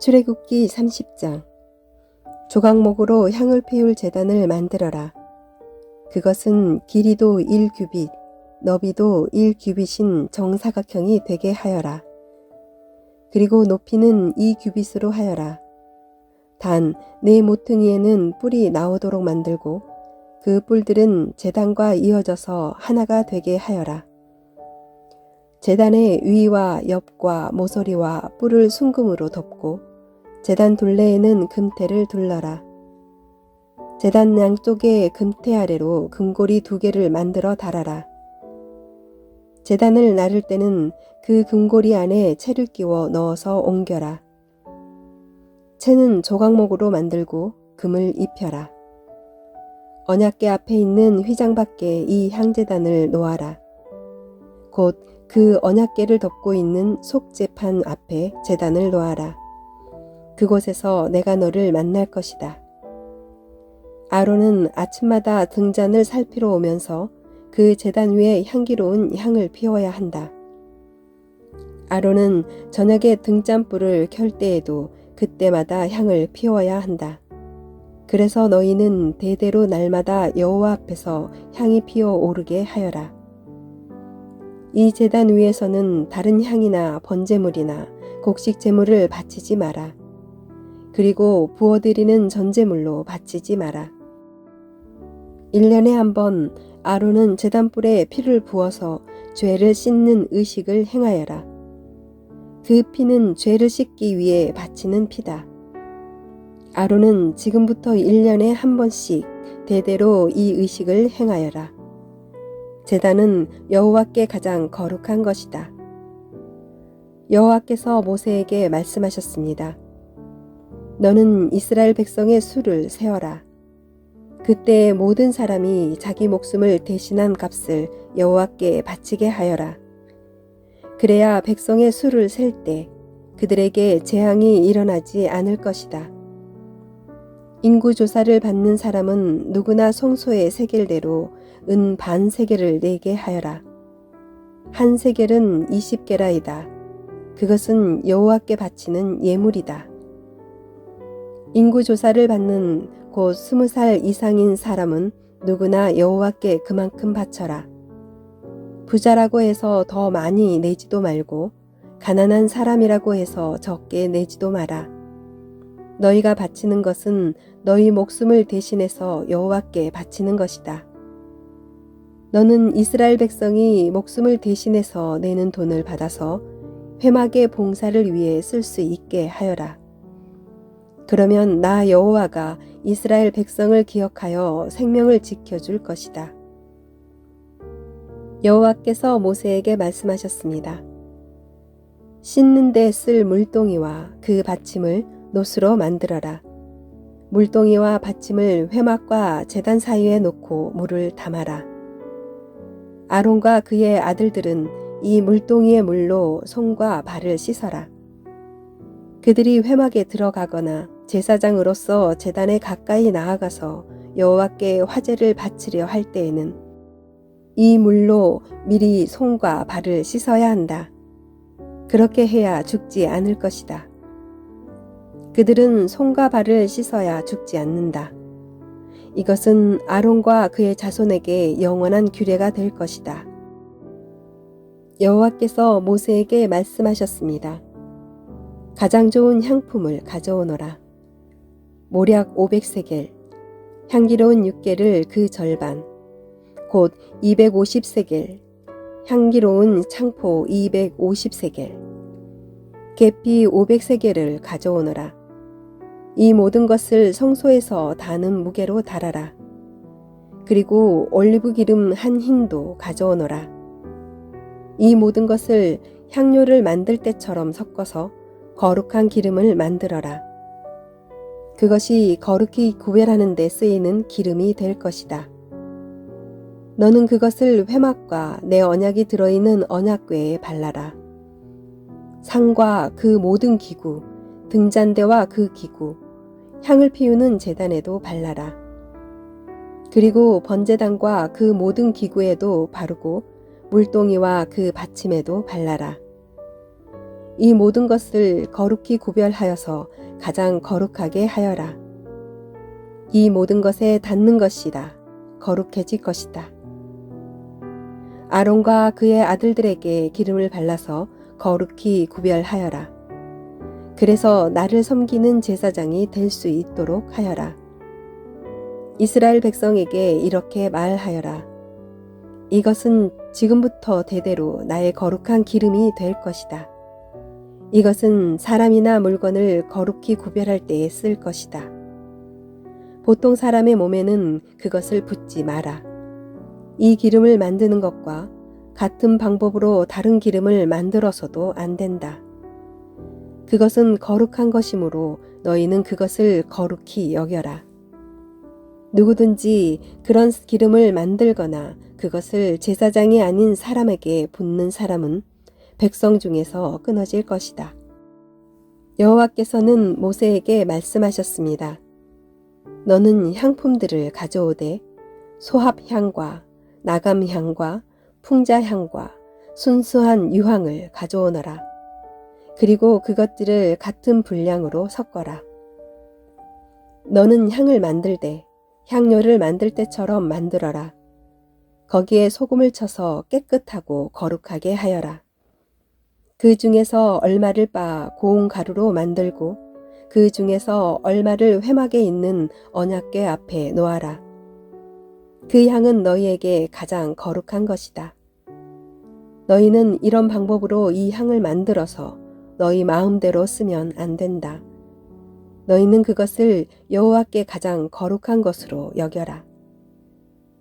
출애굽기 30장. 조각목으로 향을 피울 제단을 만들어라. 그것은 길이도 1규빗, 너비도 1규빗인 정사각형이 되게 하여라. 그리고 높이는 2규빗으로 하여라. 단 네 모퉁이에는 뿔이 나오도록 만들고 그 뿔들은 제단과 이어져서 하나가 되게 하여라. 제단의 위와 옆과 모서리와 뿔을 순금으로 덮고 제단 둘레에는 금테를 둘러라. 제단 양쪽에 금테 아래로 금고리 2개를 만들어 달아라. 제단을 나를 때는 그 금고리 안에 채를 끼워 넣어서 옮겨라. 채는 조각목으로 만들고 금을 입혀라. 언약궤 앞에 있는 휘장 밖에 이 향제단을 놓아라. 곧 그 언약궤를 덮고 있는 속죄판 앞에 제단을 놓아라. 그곳에서 내가 너를 만날 것이다. 아론은 아침마다 등잔을 살피러 오면서 그 제단 위에 향기로운 향을 피워야 한다. 아론은 저녁에 등잔불을 켤 때에도 그때마다 향을 피워야 한다. 그래서 너희는 대대로 날마다 여호와 앞에서 향이 피어 오르게 하여라. 이 제단 위에서는 다른 향이나 번제물이나 곡식 제물을 바치지 마라. 그리고 부어드리는 전제물로 바치지 마라. 1년에 한 번 아론은 제단불에 피를 부어서 죄를 씻는 의식을 행하여라. 그 피는 죄를 씻기 위해 바치는 피다. 아론은 지금부터 1년에 한 번씩 대대로 이 의식을 행하여라. 제단은 여호와께 가장 거룩한 것이다. 여호와께서 모세에게 말씀하셨습니다. 너는 이스라엘 백성의 수를 세어라. 그때 모든 사람이 자기 목숨을 대신한 값을 여호와께 바치게 하여라. 그래야 백성의 수를 셀 때 그들에게 재앙이 일어나지 않을 것이다. 인구 조사를 받는 사람은 누구나 성소의 세겔대로 은 반 세겔을 내게 하여라. 한 세겔은 20게라이다. 그것은 여호와께 바치는 예물이다. 인구 조사를 받는 곧 20살 이상인 사람은 누구나 여호와께 그만큼 바쳐라. 부자라고 해서 더 많이 내지도 말고 가난한 사람이라고 해서 적게 내지도 마라. 너희가 바치는 것은 너희 목숨을 대신해서 여호와께 바치는 것이다. 너는 이스라엘 백성이 목숨을 대신해서 내는 돈을 받아서 회막의 봉사를 위해 쓸 수 있게 하여라. 그러면 나 여호와가 이스라엘 백성을 기억하여 생명을 지켜줄 것이다. 여호와께서 모세에게 말씀하셨습니다. 씻는 데 쓸 물동이와 그 받침을 노수로 만들어라. 물동이와 받침을 회막과 제단 사이에 놓고 물을 담아라. 아론과 그의 아들들은 이 물동이의 물로 손과 발을 씻어라. 그들이 회막에 들어가거나 제사장으로서 제단에 가까이 나아가서 여호와께 화제를 바치려 할 때에는 이 물로 미리 손과 발을 씻어야 한다. 그렇게 해야 죽지 않을 것이다. 그들은 손과 발을 씻어야 죽지 않는다. 이것은 아론과 그의 자손에게 영원한 규례가 될 것이다. 여호와께서 모세에게 말씀하셨습니다. 가장 좋은 향품을 가져오너라. 모략 500세겔, 향기로운 육개를 그 절반, 곧 250세겔, 향기로운 창포 250세겔, 계피 500세겔을 가져오너라. 이 모든 것을 성소에서 다는 무게로 달아라. 그리고 올리브 기름 한 흰도 가져오너라. 이 모든 것을 향료를 만들 때처럼 섞어서 거룩한 기름을 만들어라. 그것이 거룩히 구별하는 데 쓰이는 기름이 될 것이다. 너는 그것을 회막과 내 언약이 들어있는 언약궤에 발라라. 상과 그 모든 기구, 등잔대와 그 기구, 향을 피우는 제단에도 발라라. 그리고 번제단과 그 모든 기구에도 바르고 물동이와 그 받침에도 발라라. 이 모든 것을 거룩히 구별하여서 가장 거룩하게 하여라. 이 모든 것에 닿는 것이다. 거룩해질 것이다. 아론과 그의 아들들에게 기름을 발라서 거룩히 구별하여라. 그래서 나를 섬기는 제사장이 될 수 있도록 하여라. 이스라엘 백성에게 이렇게 말하여라. 이것은 지금부터 대대로 나의 거룩한 기름이 될 것이다. 이것은 사람이나 물건을 거룩히 구별할 때에 쓸 것이다. 보통 사람의 몸에는 그것을 붓지 마라. 이 기름을 만드는 것과 같은 방법으로 다른 기름을 만들어서도 안 된다. 그것은 거룩한 것이므로 너희는 그것을 거룩히 여겨라. 누구든지 그런 기름을 만들거나 그것을 제사장이 아닌 사람에게 붓는 사람은 백성 중에서 끊어질 것이다. 여호와께서는 모세에게 말씀하셨습니다. 너는 향품들을 가져오되 소합향과 나감향과 풍자향과 순수한 유황을 가져오너라. 그리고 그것들을 같은 분량으로 섞어라. 너는 향을 만들되 향료를 만들 때처럼 만들어라. 거기에 소금을 쳐서 깨끗하고 거룩하게 하여라. 그 중에서 얼마를 빻아 고운 가루로 만들고 그 중에서 얼마를 회막에 있는 언약궤 앞에 놓아라. 그 향은 너희에게 가장 거룩한 것이다. 너희는 이런 방법으로 이 향을 만들어서 너희 마음대로 쓰면 안 된다. 너희는 그것을 여호와께 가장 거룩한 것으로 여겨라.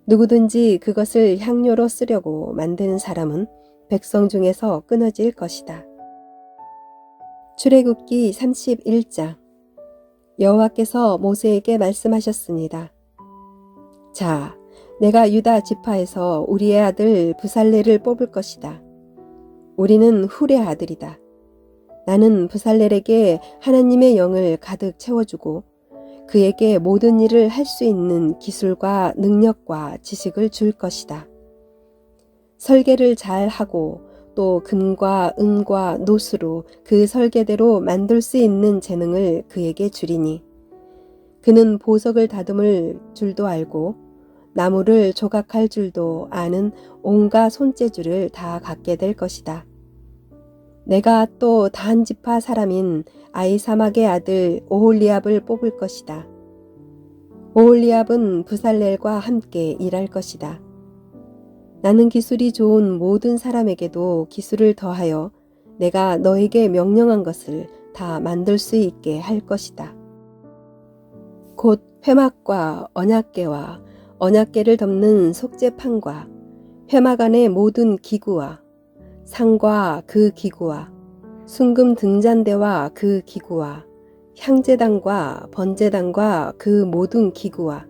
누구든지 그것을 향료로 쓰려고 만드는 사람은 백성 중에서 끊어질 것이다. 출애굽기 31장. 여호와께서 모세에게 말씀하셨습니다. 자, 내가 유다 지파에서 우리의 아들 브살렐을 뽑을 것이다. 우리는 훌의 아들이다. 나는 브살렐에게 하나님의 영을 가득 채워주고 그에게 모든 일을 할 수 있는 기술과 능력과 지식을 줄 것이다. 설계를 잘 하고 또 금과 은과 노수로 그 설계대로 만들 수 있는 재능을 그에게 주리니 그는 보석을 다듬을 줄도 알고 나무를 조각할 줄도 아는 온갖 손재주를 다 갖게 될 것이다. 내가 또 단 지파 사람인 아히사막의 아들 오홀리압을 뽑을 것이다. 오홀리압은 브살렐과 함께 일할 것이다. 나는 기술이 좋은 모든 사람에게도 기술을 더하여 내가 너에게 명령한 것을 다 만들 수 있게 할 것이다. 곧 회막과 언약궤와 언약궤를 덮는 속죄판과 회막 안의 모든 기구와 상과 그 기구와 순금 등잔대와 그 기구와 향제단과 번제단과 그 모든 기구와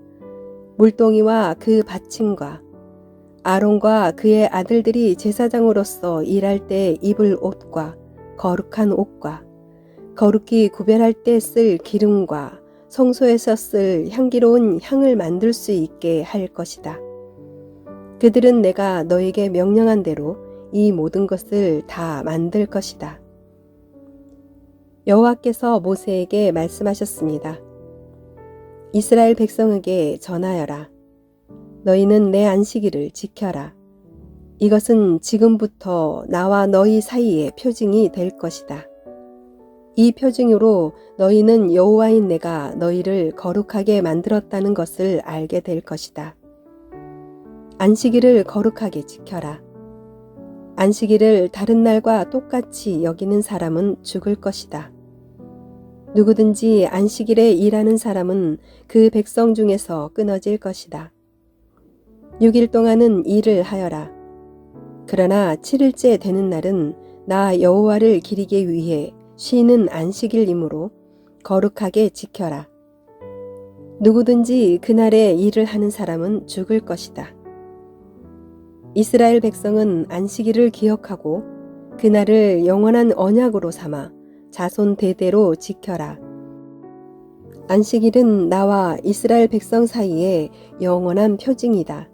물동이와 그 받침과 아론과 그의 아들들이 제사장으로서 일할 때 입을 옷과 거룩한 옷과 거룩히 구별할 때 쓸 기름과 성소에서 쓸 향기로운 향을 만들 수 있게 할 것이다. 그들은 내가 너에게 명령한 대로 이 모든 것을 다 만들 것이다. 여호와께서 모세에게 말씀하셨습니다. 이스라엘 백성에게 전하여라. 너희는 내 안식일을 지켜라. 이것은 지금부터 나와 너희 사이의 표징이 될 것이다. 이 표징으로 너희는 여호와인 내가 너희를 거룩하게 만들었다는 것을 알게 될 것이다. 안식일을 거룩하게 지켜라. 안식일을 다른 날과 똑같이 여기는 사람은 죽을 것이다. 누구든지 안식일에 일하는 사람은 그 백성 중에서 끊어질 것이다. 6일 동안은 일을 하여라. 그러나 7일째 되는 날은 나 여호와를 기리기 위해 쉬는 안식일이므로 거룩하게 지켜라. 누구든지 그날에 일을 하는 사람은 죽을 것이다. 이스라엘 백성은 안식일을 기억하고 그날을 영원한 언약으로 삼아 자손 대대로 지켜라. 안식일은 나와 이스라엘 백성 사이에 영원한 표징이다.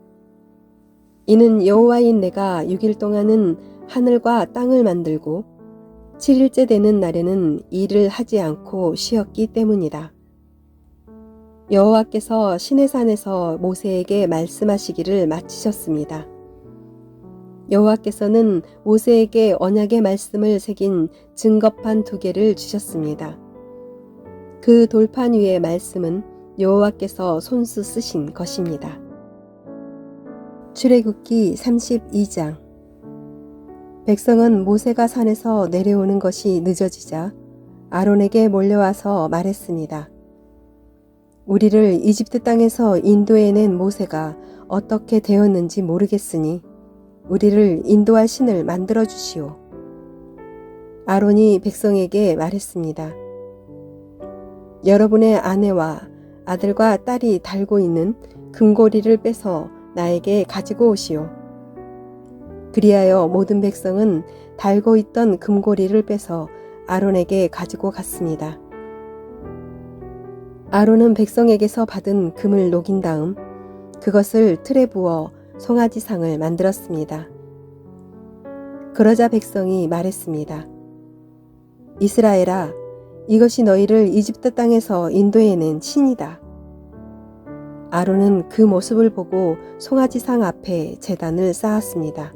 이는 여호와인 내가 6일 동안은 하늘과 땅을 만들고 7일째 되는 날에는 일을 하지 않고 쉬었기 때문이다. 여호와께서 시내산에서 모세에게 말씀하시기를 마치셨습니다. 여호와께서는 모세에게 언약의 말씀을 새긴 증거판 2개를 주셨습니다. 그 돌판 위의 말씀은 여호와께서 손수 쓰신 것입니다. 출애굽기 32장. 백성은 모세가 산에서 내려오는 것이 늦어지자 아론에게 몰려와서 말했습니다. 우리를 이집트 땅에서 인도해낸 모세가 어떻게 되었는지 모르겠으니 우리를 인도할 신을 만들어 주시오. 아론이 백성에게 말했습니다. 여러분의 아내와 아들과 딸이 달고 있는 금고리를 빼서 나에게 가지고 오시오. 그리하여 모든 백성은 달고 있던 금고리를 빼서 아론에게 가지고 갔습니다. 아론은 백성에게서 받은 금을 녹인 다음 그것을 틀에 부어 송아지상을 만들었습니다. 그러자 백성이 말했습니다. 이스라엘아, 이것이 너희를 이집트 땅에서 인도해낸 신이다. 아론은 그 모습을 보고 송아지상 앞에 제단을 쌓았습니다.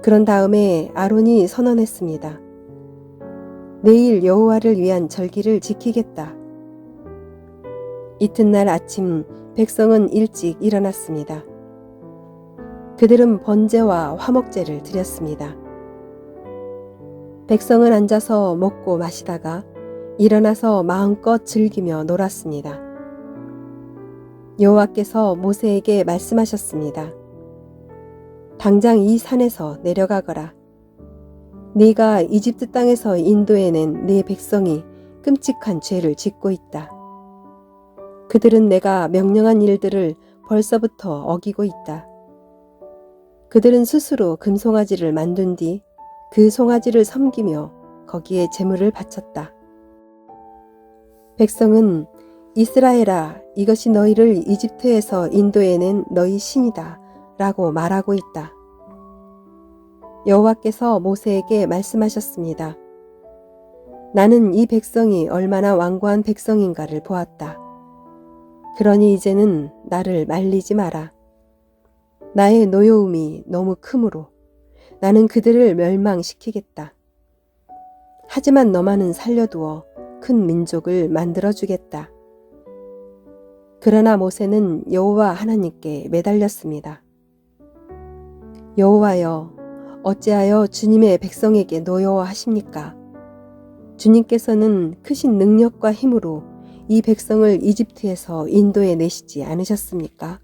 그런 다음에 아론이 선언했습니다. 내일 여호와를 위한 절기를 지키겠다. 이튿날 아침 백성은 일찍 일어났습니다. 그들은 번제와 화목제를 드렸습니다. 백성은 앉아서 먹고 마시다가 일어나서 마음껏 즐기며 놀았습니다. 여호와께서 모세에게 말씀하셨습니다. 당장 이 산에서 내려가거라. 네가 이집트 땅에서 인도해낸 네 백성이 끔찍한 죄를 짓고 있다. 그들은 내가 명령한 일들을 벌써부터 어기고 있다. 그들은 스스로 금송아지를 만든 뒤 그 송아지를 섬기며 거기에 제물을 바쳤다. 백성은 이스라엘아, 이것이 너희를 이집트에서 인도해낸 너희 신이다 라고 말하고 있다. 여호와께서 모세에게 말씀하셨습니다. 나는 이 백성이 얼마나 완고한 백성인가를 보았다. 그러니 이제는 나를 말리지 마라. 나의 노여움이 너무 크므로 나는 그들을 멸망시키겠다. 하지만 너만은 살려두어 큰 민족을 만들어주겠다. 그러나 모세는 여호와 하나님께 매달렸습니다. 여호와여, 어찌하여 주님의 백성에게 노여워하십니까? 주님께서는 크신 능력과 힘으로 이 백성을 이집트에서 인도해 내시지 않으셨습니까?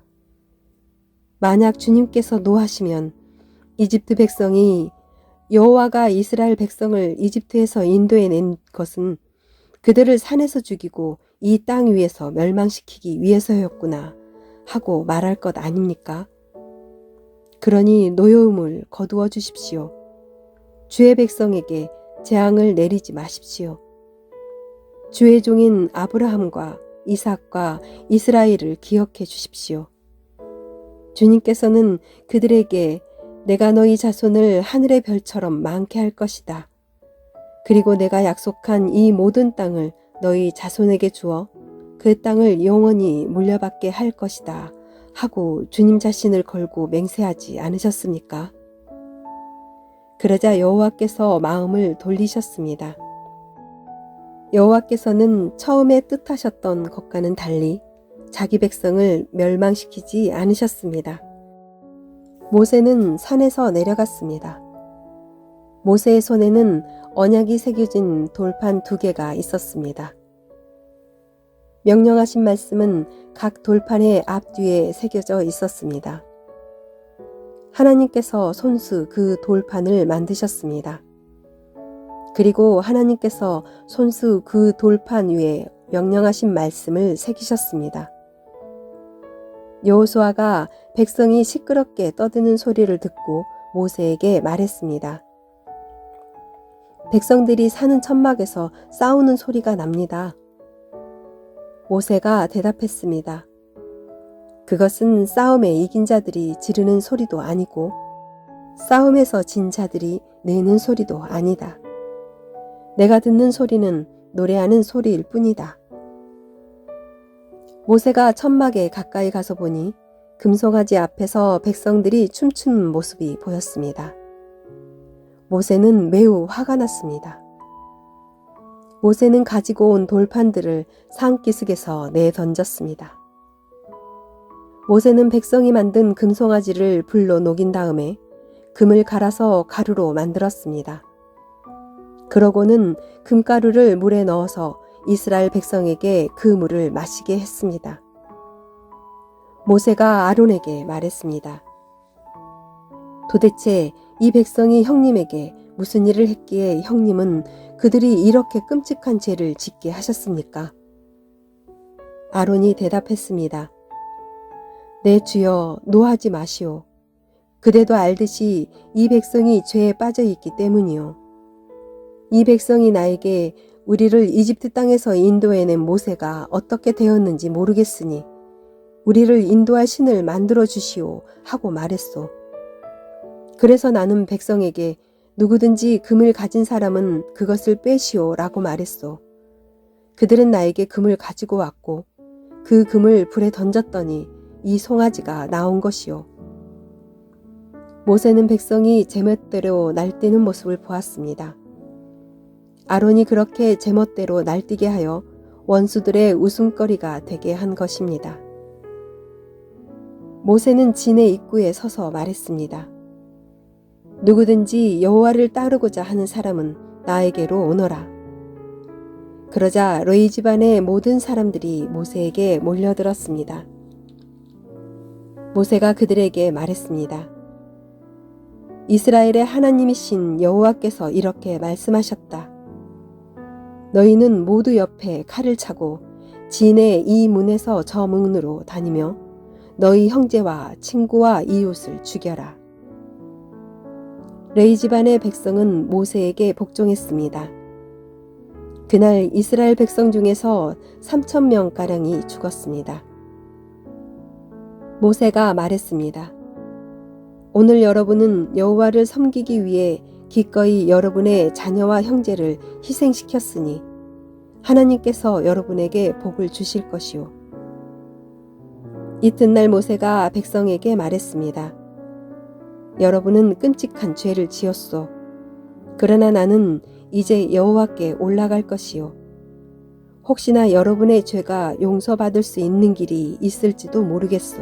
만약 주님께서 노하시면 이집트 백성이 여호와가 이스라엘 백성을 이집트에서 인도해 낸 것은 그들을 산에서 죽이고 이 땅 위에서 멸망시키기 위해서였구나 하고 말할 것 아닙니까? 그러니 노여움을 거두어 주십시오. 주의 백성에게 재앙을 내리지 마십시오. 주의 종인 아브라함과 이삭과 이스라엘을 기억해 주십시오. 주님께서는 그들에게 내가 너희 자손을 하늘의 별처럼 많게 할 것이다. 그리고 내가 약속한 이 모든 땅을 너희 자손에게 주어 그 땅을 영원히 물려받게 할 것이다 하고 주님 자신을 걸고 맹세하지 않으셨습니까? 그러자 여호와께서 마음을 돌리셨습니다. 여호와께서는 처음에 뜻하셨던 것과는 달리 자기 백성을 멸망시키지 않으셨습니다. 모세는 산에서 내려갔습니다. 모세의 손에는 언약이 새겨진 돌판 2개가 있었습니다. 명령하신 말씀은 각 돌판의 앞뒤에 새겨져 있었습니다. 하나님께서 손수 그 돌판을 만드셨습니다. 그리고 하나님께서 손수 그 돌판 위에 명령하신 말씀을 새기셨습니다. 여호수아가 백성이 시끄럽게 떠드는 소리를 듣고 모세에게 말했습니다. 백성들이 사는 천막에서 싸우는 소리가 납니다. 모세가 대답했습니다. 그것은 싸움에 이긴 자들이 지르는 소리도 아니고 싸움에서 진 자들이 내는 소리도 아니다. 내가 듣는 소리는 노래하는 소리일 뿐이다. 모세가 천막에 가까이 가서 보니 금송아지 앞에서 백성들이 춤추는 모습이 보였습니다. 모세는 매우 화가 났습니다. 모세는 가지고 온 돌판들을 산기슭에서 내던졌습니다. 모세는 백성이 만든 금송아지를 불로 녹인 다음에 금을 갈아서 가루로 만들었습니다. 그러고는 금가루를 물에 넣어서 이스라엘 백성에게 그 물을 마시게 했습니다. 모세가 아론에게 말했습니다. 도대체 이 백성이 형님에게 무슨 일을 했기에 형님은 그들이 이렇게 끔찍한 죄를 짓게 하셨습니까? 아론이 대답했습니다. 내 주여, 노하지 마시오. 그대도 알듯이 이 백성이 죄에 빠져 있기 때문이요. 이 백성이 나에게 우리를 이집트 땅에서 인도해낸 모세가 어떻게 되었는지 모르겠으니 우리를 인도할 신을 만들어 주시오 하고 말했소. 그래서 나는 백성에게 누구든지 금을 가진 사람은 그것을 빼시오 라고 말했소. 그들은 나에게 금을 가지고 왔고 그 금을 불에 던졌더니 이 송아지가 나온 것이요. 모세는 백성이 제멋대로 날뛰는 모습을 보았습니다. 아론이 그렇게 제멋대로 날뛰게 하여 원수들의 웃음거리가 되게 한 것입니다. 모세는 진의 입구에 서서 말했습니다. 누구든지 여호와를 따르고자 하는 사람은 나에게로 오너라. 그러자 레위 집안의 모든 사람들이 모세에게 몰려들었습니다. 모세가 그들에게 말했습니다. 이스라엘의 하나님이신 여호와께서 이렇게 말씀하셨다. 너희는 모두 옆에 칼을 차고 진의 이 문에서 저 문으로 다니며 너희 형제와 친구와 이웃을 죽여라. 레위 집안의 백성은 모세에게 복종했습니다. 그날 이스라엘 백성 중에서 3,000명가량이 죽었습니다. 모세가 말했습니다. 오늘 여러분은 여호와를 섬기기 위해 기꺼이 여러분의 자녀와 형제를 희생시켰으니 하나님께서 여러분에게 복을 주실 것이요. 이튿날 모세가 백성에게 말했습니다. 여러분은 끔찍한 죄를 지었소. 그러나 나는 이제 여호와께 올라갈 것이요. 혹시나 여러분의 죄가 용서받을 수 있는 길이 있을지도 모르겠소.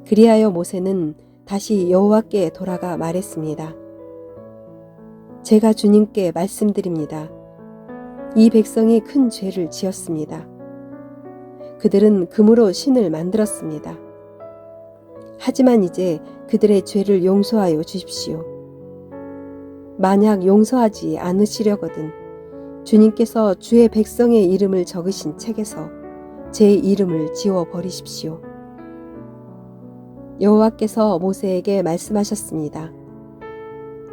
그리하여 모세는 다시 여호와께 돌아가 말했습니다. 제가 주님께 말씀드립니다. 이 백성이 큰 죄를 지었습니다. 그들은 금으로 신을 만들었습니다. 하지만 이제 그들의 죄를 용서하여 주십시오. 만약 용서하지 않으시려거든 주님께서 주의 백성의 이름을 적으신 책에서 제 이름을 지워버리십시오. 여호와께서 모세에게 말씀하셨습니다.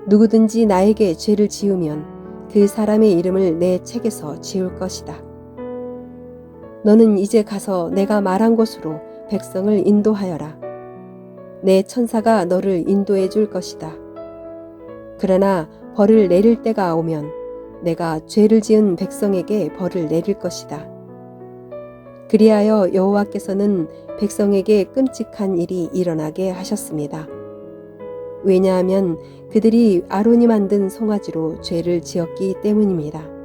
누구든지 나에게 죄를 지으면 그 사람의 이름을 내 책에서 지울 것이다. 너는 이제 가서 내가 말한 곳으로 백성을 인도하여라. 내 천사가 너를 인도해 줄 것이다. 그러나 벌을 내릴 때가 오면 내가 죄를 지은 백성에게 벌을 내릴 것이다. 그리하여 여호와께서는 백성에게 끔찍한 일이 일어나게 하셨습니다. 왜냐하면 그들이 아론이 만든 송아지로 죄를 지었기 때문입니다.